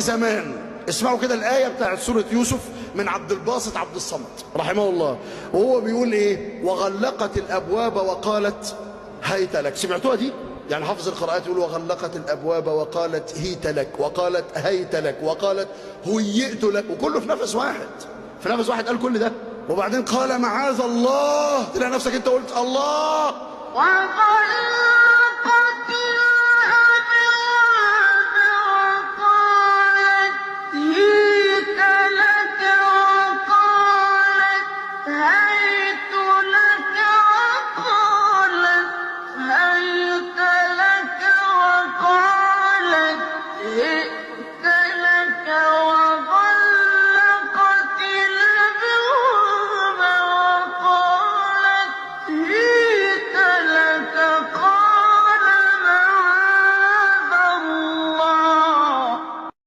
زمان. اسمعوا كده الآية بتاعت سورة يوسف من عبد الباسط عبد الصمد رحمه الله، وهو بيقول ايه؟ وغلقت الأبواب وقالت هيت لك. سمعتوها دي؟ يعني حافظ القراءات يقول وغلقت الأبواب وقالت هيت لك، وقالت هيت لك، وقالت هيئت لك، وكله في نفس واحد. في نفس واحد قال كل ده، وبعدين قال معاذ الله، تلاقي نفسك انت قلت الله.